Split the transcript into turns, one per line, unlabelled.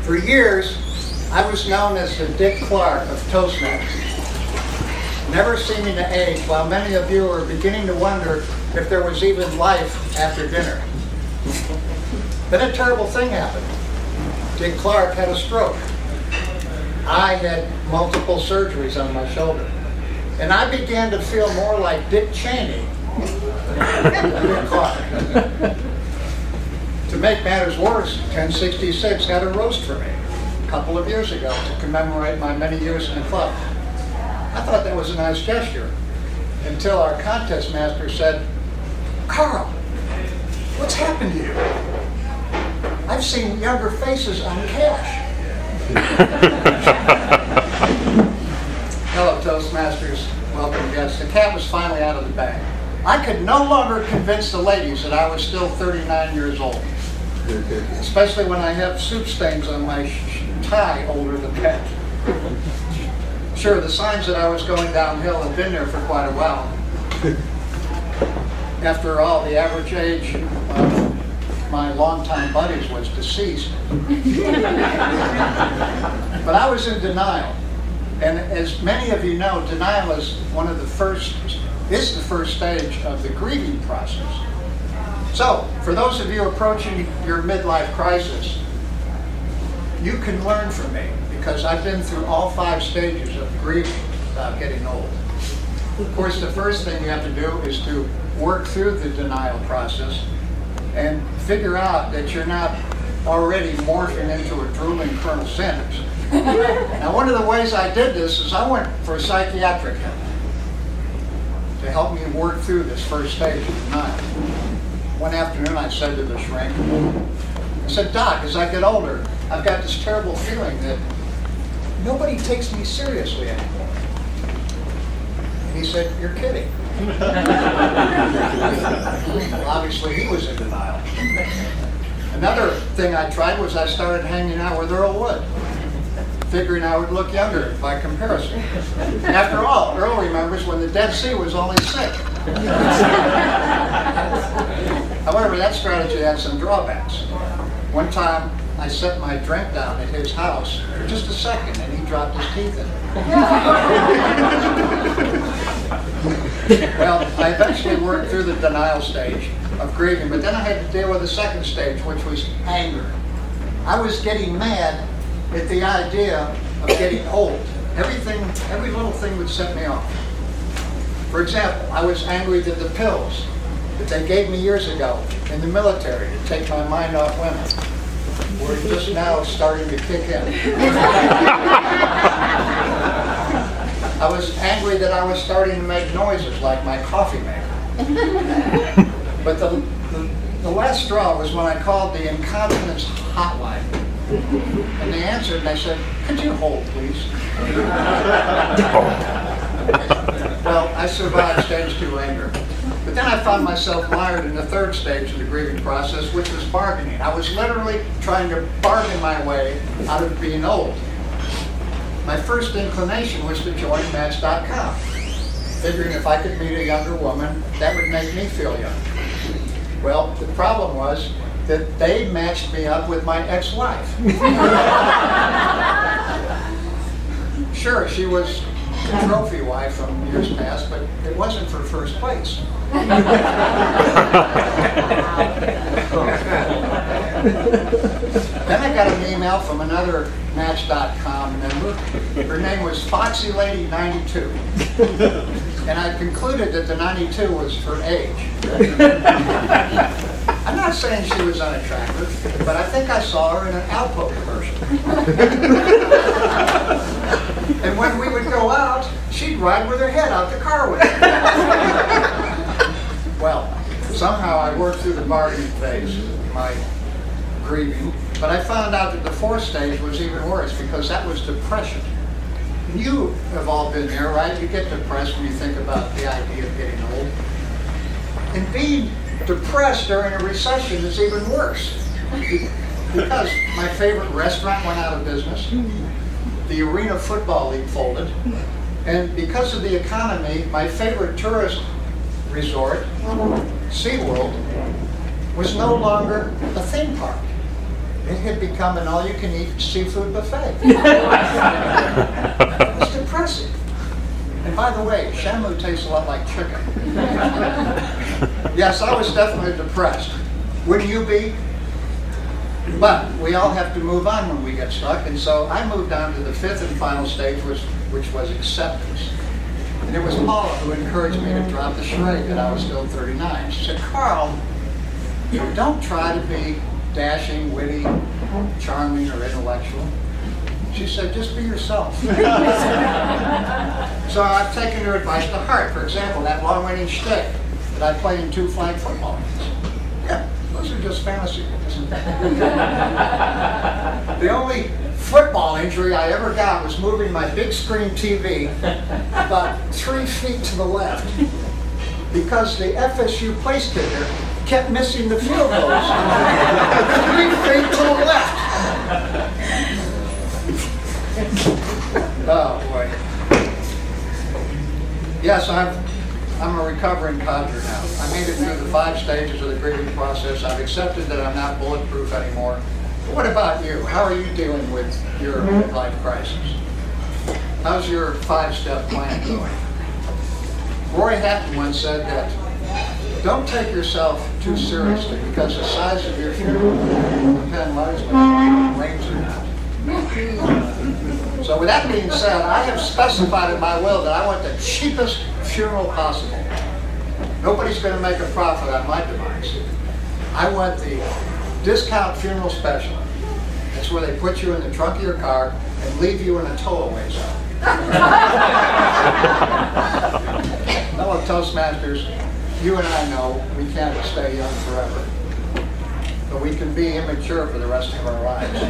For years, I was known as the Dick Clark of Toastmasters, never seeming to age, while many of you are beginning to wonder if there was even life after dinner. Then a terrible thing happened. Dick Clark had a stroke. I had multiple surgeries on my shoulder. And I began to feel more like Dick Cheney than Dick Clark. To make matters worse, 1066 had a roast for me a couple of years ago to commemorate my many years in the club. I thought that was a nice gesture until our contest master said, "Karl, what's happened to you? I've seen younger faces on cash." Hello, Toastmasters. Welcome, guests. The cat was finally out of the bag. I could no longer convince the ladies that I was still 39 years old, especially when I have soup stains on my tie older than that. Sure, the signs that I was going downhill had been there for quite a while. After all, the average age of my longtime buddies was deceased. But I was in denial. And as many of you know, denial is the first stage of the grieving process. So, for those of you approaching your midlife crisis, you can learn from me, because I've been through all 5 stages of grieving about getting old. Of course, the first thing you have to do is to work through the denial process and figure out that you're not already morphing into a drooling Colonel Sanders. Now, one of the ways I did this is I went for a psychiatric help to help me work through this first stage of denial. One afternoon I said to the shrink, I said, "Doc, as I get older, I've got this terrible feeling that nobody takes me seriously anymore." And he said, "You're kidding." Well, obviously he was in denial. Another thing I tried was I started hanging out with Earl Wood, figuring I would look younger by comparison. After all, Earl remembers when the Dead Sea was only sick. However, that strategy had some drawbacks. One time, I set my drink down at his house for just a second, and he dropped his teeth in it. Well, I eventually worked through the denial stage of grieving, but then I had to deal with the second stage, which was anger. I was getting mad at the idea of getting old. Every little thing would set me off. For example, I was angry that the pills that they gave me years ago in the military to take my mind off women were just now starting to kick in. I was angry that I was starting to make noises like my coffee maker. But the last straw was when I called the incontinence hotline. And they answered and I said, "Could you hold, please?" Well, I survived stage 2 anger. But then I found myself mired in the third stage of the grieving process, which was bargaining. I was literally trying to bargain my way out of being old. My first inclination was to join Match.com, figuring if I could meet a younger woman, that would make me feel young. Well, the problem was that they matched me up with my ex-wife. Sure, she was a trophy wife from years past, but it wasn't for first place. Then I got an email from another Match.com member. Her name was Foxy Lady 92. And I concluded that the 92 was her age. I'm not saying she was unattractive, but I think I saw her in an Alpo commercial. And when we would go out, she'd ride with her head out the car window. Well, somehow I worked through the bargaining phase of my grieving, but I found out that the fourth stage was even worse, because that was depression. You have all been there, right? You get depressed when you think about the idea of getting old. And being depressed during a recession is even worse, because my favorite restaurant went out of business, the Arena Football League folded, and because of the economy, my favorite tourist resort, SeaWorld, was no longer a theme park. it had become an all-you-can-eat seafood buffet. It was depressing. And by the way, shamu tastes a lot like chicken. Yes, I was definitely depressed. Wouldn't you be? But we all have to move on when we get stuck, and so I moved on to the fifth and final stage, which was acceptance. And it was Paula who encouraged me to drop the charade that I was still 39. She said, Karl, don't try to be dashing, witty, charming, or intellectual. She said, just be yourself. So I've taken her advice to heart. For example, that long-winning shtick that I played in 2 flag football games. Yeah, those are just fantasy books. The only football injury I ever got was moving my big screen TV about 3 feet to the left because the FSU place kicker kept missing the field goals 3 feet to the left. Oh boy. Yes, I'm a recovering codger now. I made it through the 5 stages of the grieving process. I've accepted that I'm not bulletproof anymore. But what about you? How are you dealing with your midlife crisis? How's your 5-step plan going? Roy Hatton once said that don't take yourself too seriously because the size of your funeral will depend largely on the rains or not. So with that being said, I have specified in my will that I want the cheapest funeral possible. Nobody's going to make a profit on my demise. I want the discount funeral special. That's where they put you in the trunk of your car and leave you in a tow-away zone. Fellow Toastmasters, you and I know we can't stay young forever, but we can be immature for the rest of our lives.